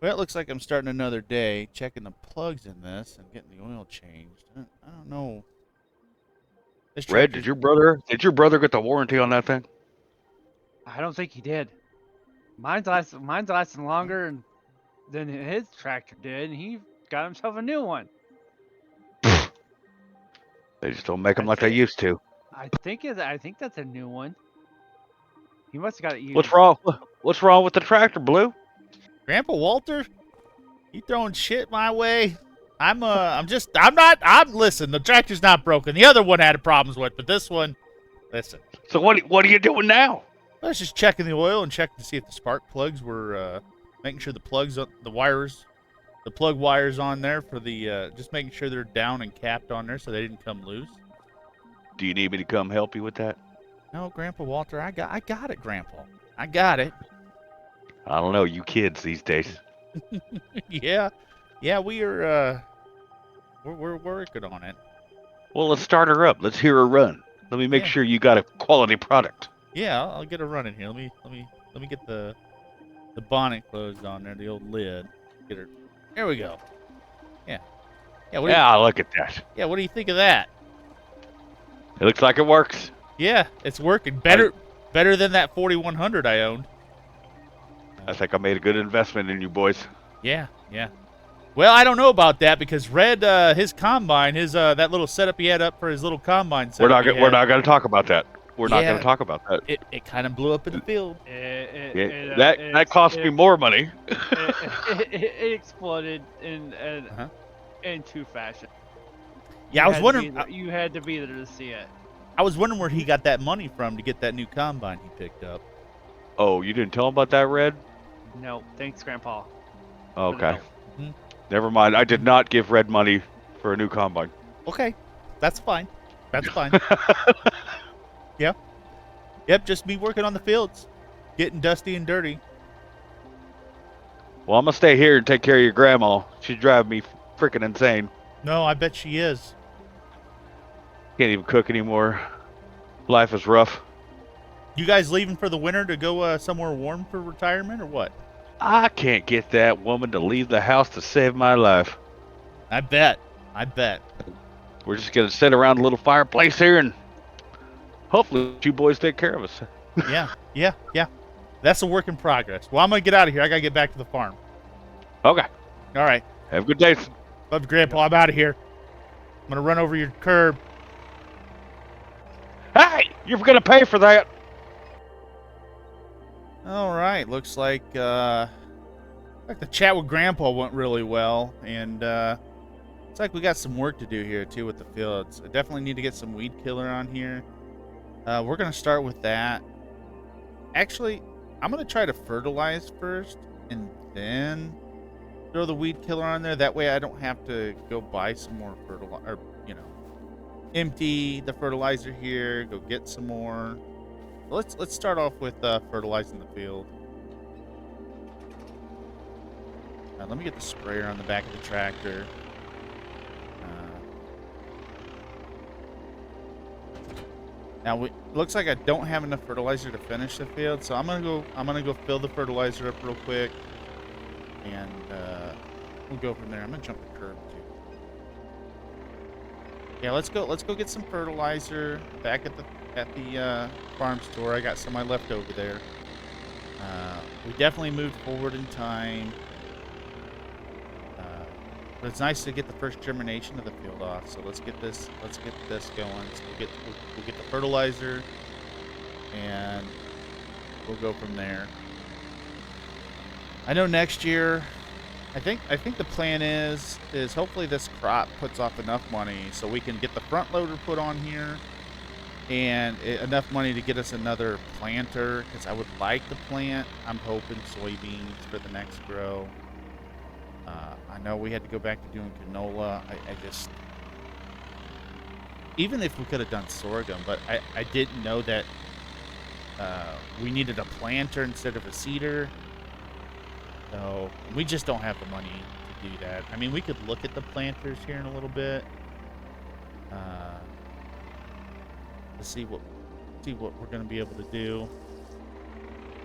Well, it looks like I'm starting another day, checking the plugs in this and getting the oil changed. I don't know. This Red, tractor's did your brother get the warranty on that thing? I don't think he did. Mine's lasting longer than his tractor did, and he got himself a new one. They just don't make them I like they think used to. I think that's a new one. He must have got it What's used. wrong? What's wrong with the tractor, Blue? Grandpa Walter. You throwing shit my way? I'm listen, the tractor's not broken. The other one had problems with, but this one, listen. So what are you doing now? I was just checking the oil and checking to see if the spark plugs were making sure the plugs the wires the plug wires on there for the just making sure they're down and capped on there so they didn't come loose. Do you need me to come help you with that? No, Grandpa Walter, I got it, Grandpa. I got it. I don't know, you kids these days. Yeah. Yeah, we're working on it. Well, let's start her up. Let's hear her run. Let me make Yeah. sure you got a quality product. Yeah, I'll get her running here. Let me get the bonnet closed on there, the old lid. Get her. There we go. Yeah. Yeah, Yeah, look at that. what do you think of that? It looks like it works. Yeah, it's working better than that 4100 I owned. I think I made a good investment in you boys. Yeah, yeah. Well, I don't know about that because Red, his combine, his that little setup he had up for his little combine We're setup. not going to talk about that. We're not going Yeah, to talk about that. it kind of blew up in the field. That cost me more money. It exploded Uh-huh. in two fashions. Yeah, I was wondering. You had to be there to see it. I was wondering where he got that money from to get that new combine he picked up. Oh, you didn't tell him about that, Red? No, thanks, Grandpa. Okay. Mhm. Never mind. I did not give Red money for a new combine. Okay, that's fine. That's fine. Yeah. Yep, just me working on the fields, getting dusty and dirty. Well, I'm going to stay here and take care of your grandma. She's driving me freaking insane. No, I bet she is. Can't even cook anymore. Life is rough. You guys leaving for the winter to go somewhere warm for retirement or what? I can't get that woman to leave the house to save my life. I bet. I bet. We're just going to sit around a little fireplace here and hopefully you boys take care of us. Yeah, yeah, yeah. That's a work in progress. Well, I'm going to get out of here. I got to get back to the farm. Okay. All right. Have a good day. Love you, Grandpa. I'm out of here. I'm going to run over your curb. Hey, you're going to pay for that. All right. Looks like the chat with Grandpa went really well. And it's like we got some work to do here, too, with the fields. I definitely need to get some weed killer on here. We're going to start with that. Actually, I'm going to try to fertilize first and then throw the weed killer on there. That way I don't have to go buy some more fertilizer, or, empty the fertilizer here, go get some more. Let's start off with fertilizing the field. Let me get the sprayer on the back of the tractor. Now looks like I don't have enough fertilizer to finish the field, so I'm gonna go fill the fertilizer up real quick, and we'll go from there. I'm gonna jump the curb too. Yeah, let's go get some fertilizer back at the farm store. I got some I left over there. We definitely moved forward in time. But it's nice to get the first germination of the field off. So let's get this going. So we'll get the fertilizer, and we'll go from there. I know next year, I think the plan is hopefully this crop puts off enough money so we can get the front loader put on here, and enough money to get us another planter, because I would like to plant, I'm hoping, soybeans for the next grow. I know we had to go back to doing canola. I just, even if we could have done sorghum, but I didn't know that we needed a planter instead of a seeder. So we just don't have the money to do that. I mean, we could look at the planters here in a little bit. To see what we're going to be able to do.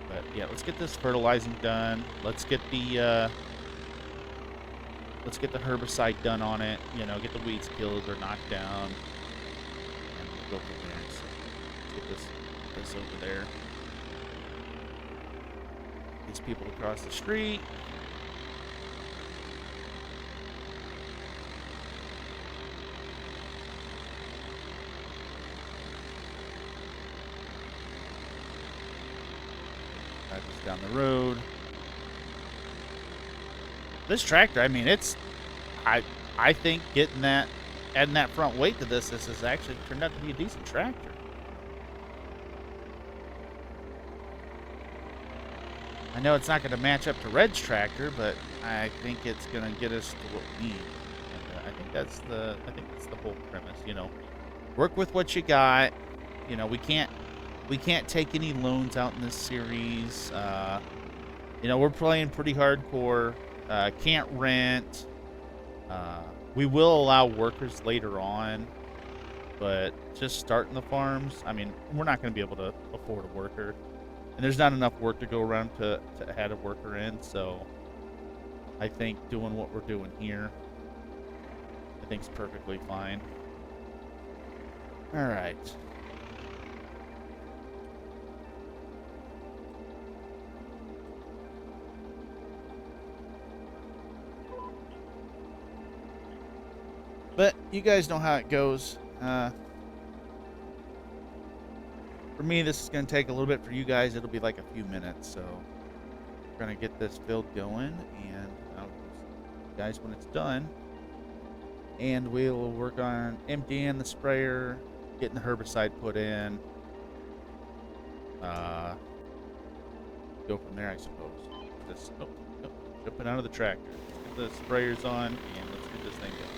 But yeah, let's get this fertilizing done. Let's get the let's get the herbicide done on it. You know, get the weeds killed or knocked down, and we'll go from there. So let's get this over there. These people across the street. Drive this down the road. This tractor, I mean, I think adding that front weight to this has actually turned out to be a decent tractor. I know it's not going to match up to Red's tractor, but I think it's going to get us to what we need. And I think that's the whole premise. You know, work with what you got. You know, we can't take any loans out in this series. You know, we're playing pretty hardcore. Can't rent. We will allow workers later on, but just starting the farms, I mean, we're not going to be able to afford a worker. And there's not enough work to go around to add a worker in, so I think doing what we're doing here, I think is perfectly fine. All right. But you guys know how it goes. For me, this is going to take a little bit. For you guys, it'll be like a few minutes. So we're going to get this field going, and I'll see you guys when it's done. And we'll work on emptying the sprayer, getting the herbicide put in. Go from there, I suppose. Just jumping out of the tractor. Let's get the sprayers on, and let's get this thing going.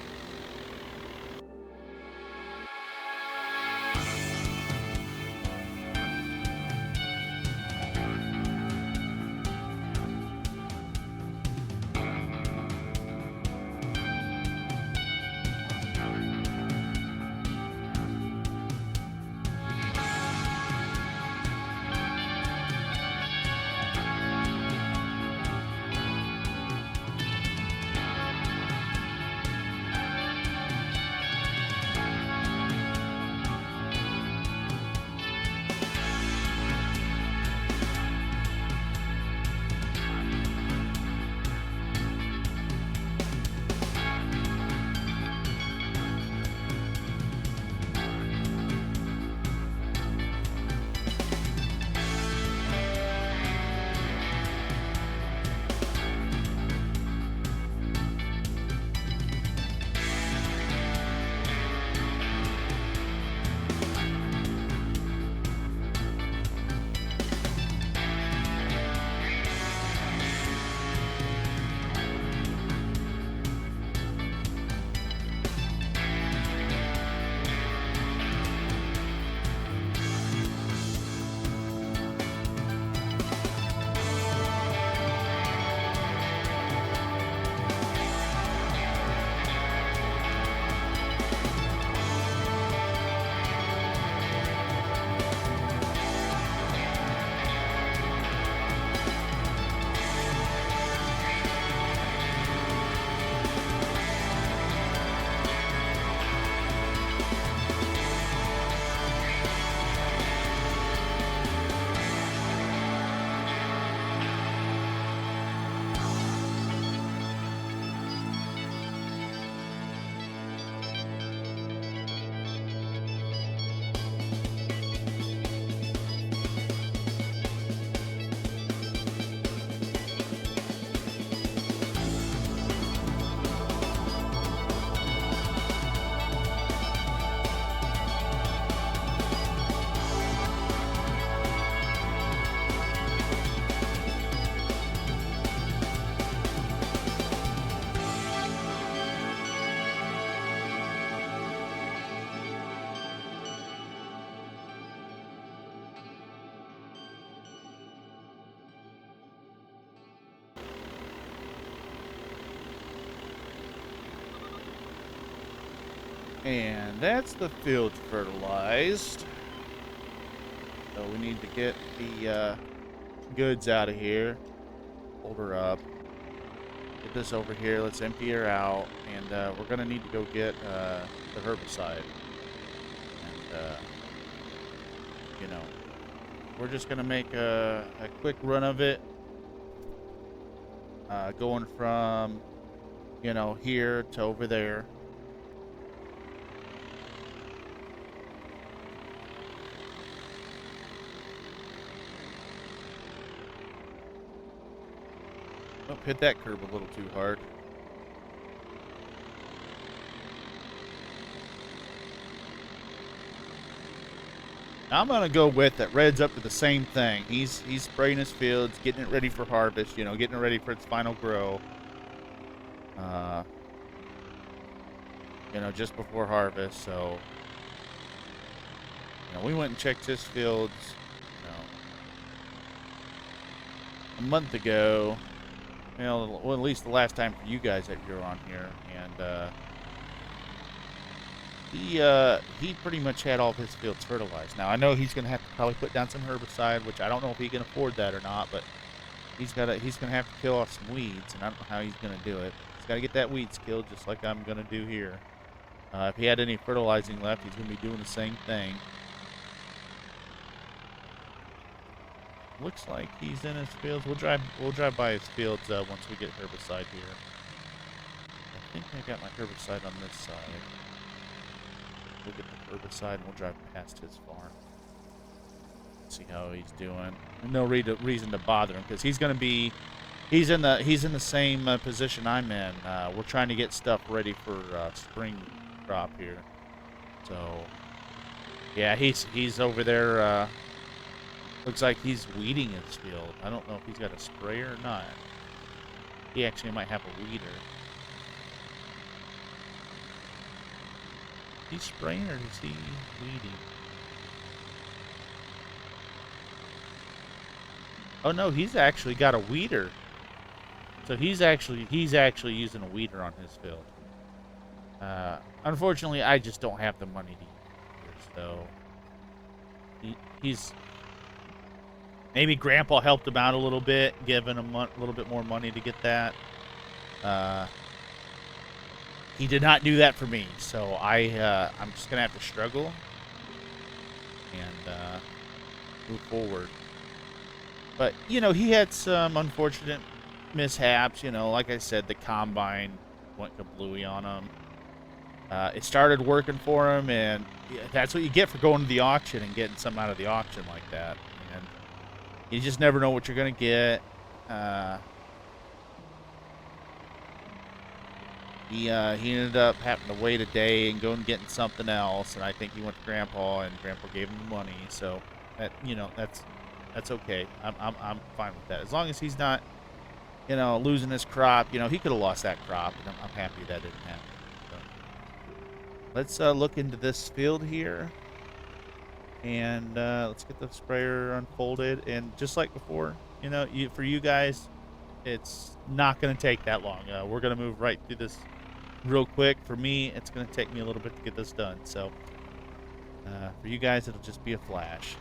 And that's the field fertilized. So we need to get the goods out of here. Hold her up. Get this over here. Let's empty her out, and we're gonna need to go get the herbicide. And you know, we're just gonna make a quick run of it, going from here to over there. Oh, hit that curb a little too hard. I'm gonna go with that. Red's up to the same thing. He's spraying his fields, getting it ready for harvest. Getting it ready for its final grow. Just before harvest. So, we went and checked his fields, a month ago. Well, at least the last time for you guys that you're on here, and he pretty much had all of his fields fertilized. Now I know he's gonna have to probably put down some herbicide, which I don't know if he can afford that or not, but he's gonna have to kill off some weeds, and I don't know how he's gonna do it. He's gotta get that weeds killed, just like I'm gonna do here. If he had any fertilizing left, he's gonna be doing the same thing. Looks like he's in his fields. We'll drive by his fields once we get herbicide here. I think I got my herbicide on this side. We'll get the herbicide and we'll drive past his farm. See how he's doing. No reason to bother him because he's in the same position I'm in. We're trying to get stuff ready for spring crop here. So yeah, he's over there. Looks like he's weeding his field. I don't know if he's got a sprayer or not. He actually might have a weeder. Is he spraying or is he weeding? Oh no, he's actually got a weeder. So he's actually using a weeder on his field. Unfortunately, I just don't have the money to use it, so he's. Maybe Grandpa helped him out a little bit, giving him a little bit more money to get that. He did not do that for me, so I'm just gonna have to struggle and move forward. But he had some unfortunate mishaps. Like I said, the combine went kablooey on him. It started working for him, and that's what you get for going to the auction and getting something out of the auction like that. And you just never know what you're gonna get. He ended up having to wait a day and go and getting something else, and I think he went to Grandpa, and Grandpa gave him money. So that's okay. I'm fine with that as long as he's not losing his crop. He could have lost that crop, and I'm happy that didn't happen. So let's look into this field here. And let's get the sprayer unfolded. And just like before, for you guys, it's not going to take that long. We're going to move right through this real quick. For me, it's going to take me a little bit to get this done. So for you guys, it'll just be a flash.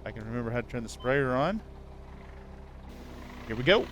If I can remember how to turn the sprayer on. Here we go.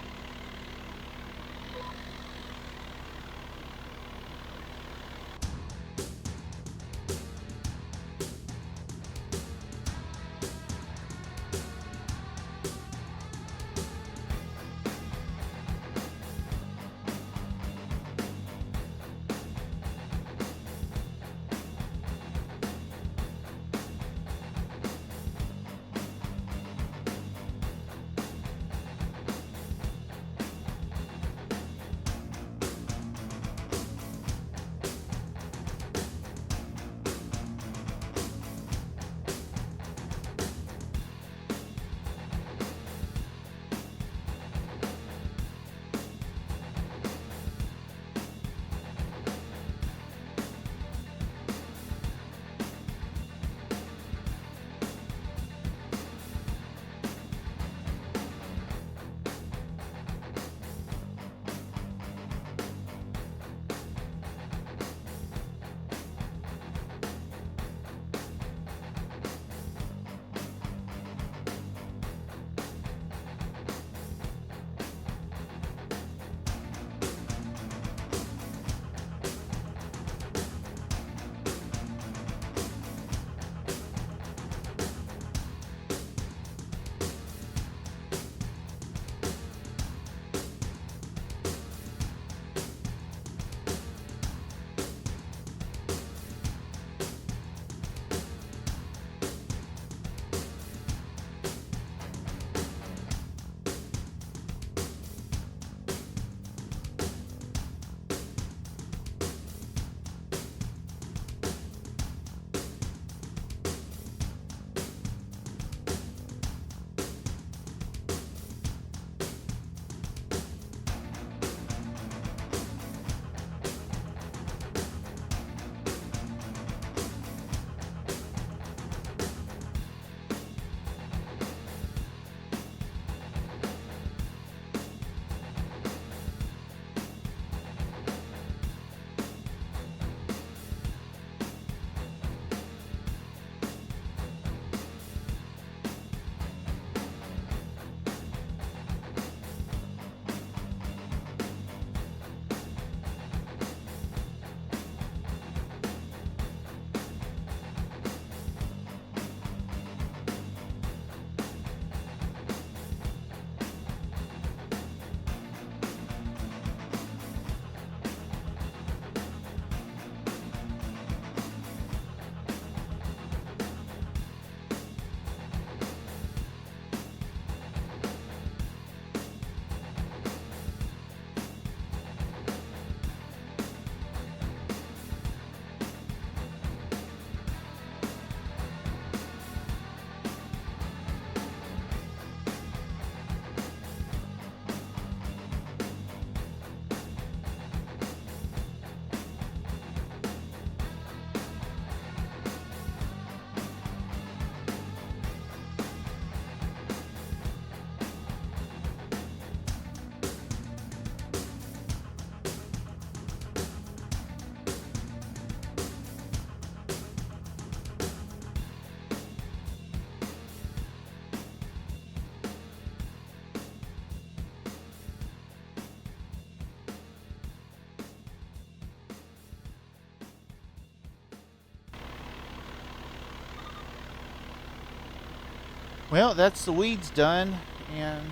Well, that's the weeds done, and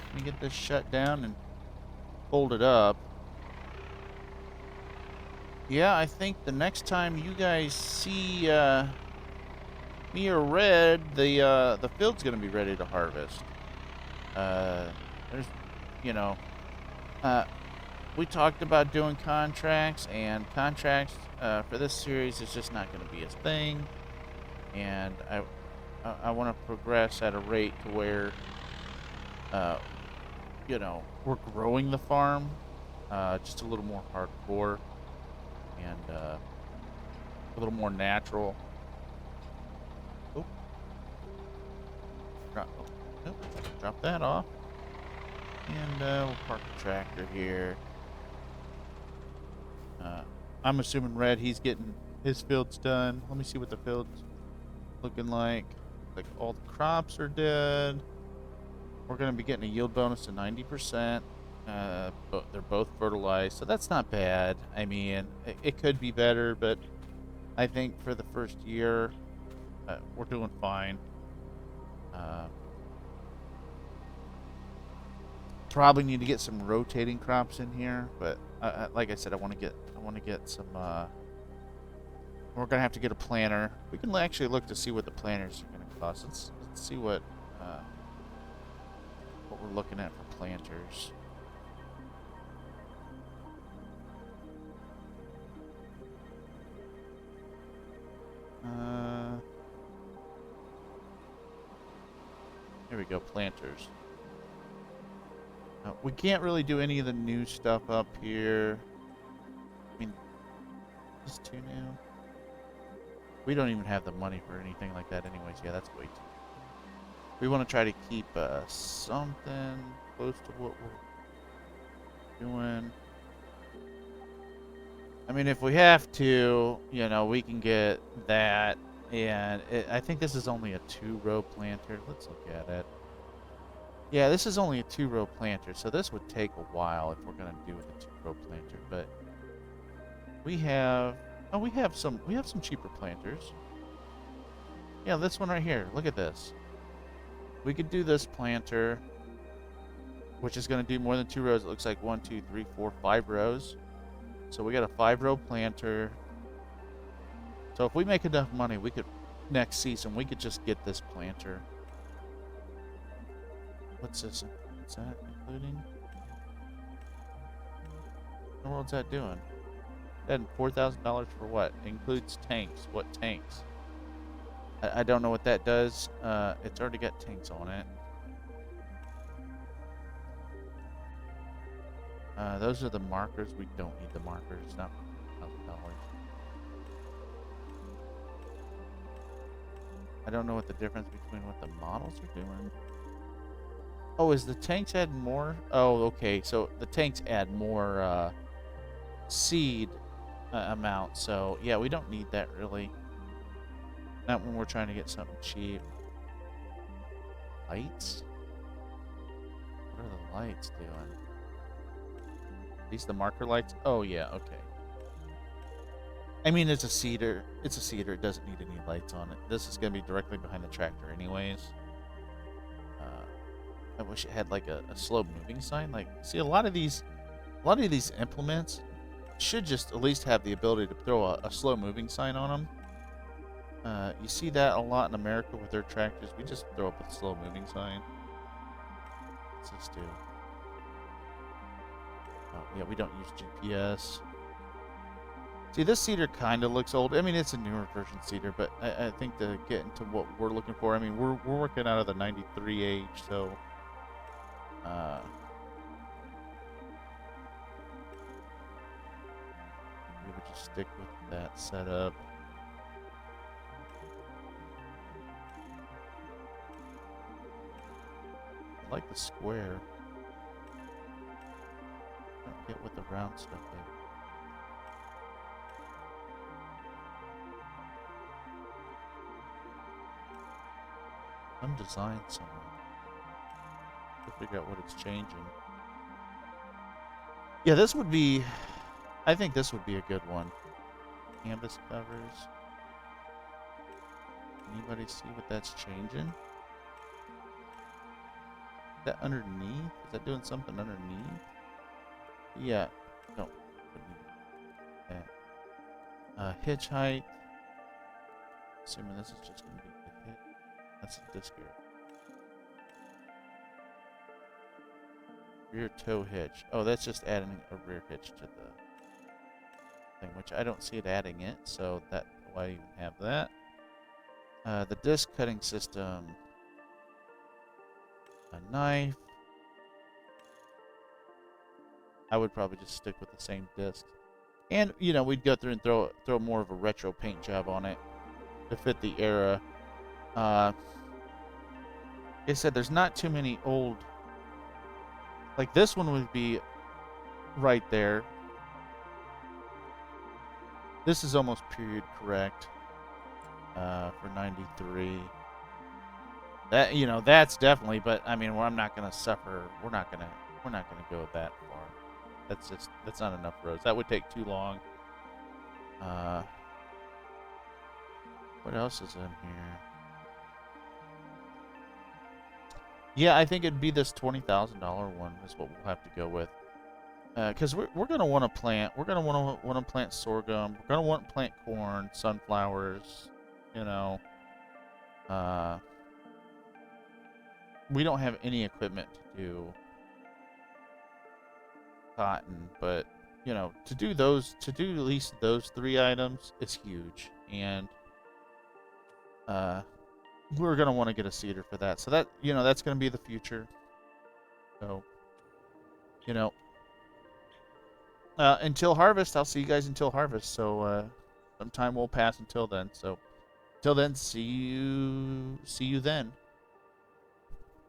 let me get this shut down and fold it up. Yeah, I think the next time you guys see me or Red, the field's gonna be ready to harvest. There's, you know, uh, we talked about doing contracts, and contracts for this series is just not going to be a thing. And I want to progress at a rate to where, uh, we're growing the farm just a little more hardcore and a little more natural. Oh, drop that off, and we'll park the tractor here. I'm assuming Red, he's getting his fields done. Let me see what the field's looking like. Like all the crops are dead. We're going to be getting a yield bonus of 90%. But they're both fertilized, so that's not bad. I mean, it could be better, but I think for the first year, we're doing fine. Probably need to get some rotating crops in here, but like I said, I want to get some. We're gonna have to get a planter. We can actually look to see what the planters are gonna cost. Let's see what we're looking at for planters. Here we go, planters. We can't really do any of the new stuff up here. I mean, just two now. We don't even have the money for anything like that anyways. Yeah, that's way too. We want to try to keep something close to what we're doing. I mean, if we have to, we can get that. And I think this is only a 2-row planter. Let's look at it. Yeah, this is only a 2-row planter, so this would take a while if we're gonna do with a 2-row planter. But we have some cheaper planters. Yeah, this one right here. Look at this. We could do this planter, which is gonna do more than 2 rows. It looks like 1, 2, 3, 4, 5 rows. So we got a 5-row planter. So if we make enough money, we could next season we could just get this planter. What's this? What's that including? What the world's that doing? And $4,000 for what? Includes tanks. What tanks? I don't know what that does. It's already got tanks on it. Those are the markers. We don't need the markers. Not $1,000. I don't know what the difference between what the models are doing. Oh, is the tanks add more? Oh, okay. So the tanks add more seed amount. So yeah, we don't need that really. Not when we're trying to get something cheap. Lights? What are the lights doing? These the marker lights? Oh yeah, okay. I mean, it's a cedar. It's a cedar. It doesn't need any lights on it. This is gonna be directly behind the tractor, anyways. I wish it had like a slow moving sign. Like, see, a lot of these implements should just at least have the ability to throw a slow moving sign on them. You see that a lot in America with their tractors. We just throw up a slow moving sign. What's this do? Oh, yeah, we don't use GPS. See, this cedar kind of looks old. I mean, it's a newer version cedar, but I think to get into what we're looking for, I mean, we're working out of the 93 age, so we would just stick with that setup. I like the square. I don't get what the round stuff is. Some design somewhere. To figure out what it's changing. Yeah, this would be. I think this would be a good one. Canvas covers. Anybody see what that's changing? Is that underneath? Is that doing something underneath? Yeah. No. That. Hitch height. Assuming this is just going to be the hit. That's the disc gear. Rear toe hitch. Oh, that's just adding a rear hitch to the thing, which I don't see it adding it, so that why even have that. The disc cutting system. A knife. I would probably just stick with the same disc. And, you know, we'd go through and throw more of a retro paint job on it to fit the era. Like I said, there's not too many old. Like this one would be right there. This is almost period correct for 93. That, you know, that's definitely. But I mean, I'm not gonna suffer. We're not gonna go that far. That's not enough roads. That would take too long. What else is in here? Yeah, I think it'd be this $20,000 one is what we'll have to go with. Because we're gonna want to plant. We're gonna want to plant sorghum. We're gonna want to plant corn, sunflowers. You know. We don't have any equipment to do cotton, but you know, to do at least those 3 items is huge, and we're gonna want to get a seeder for that. So that, you know, that's gonna be the future. So, you know, until harvest, I'll see you guys until harvest. So some time will pass until then. So till then, see you then.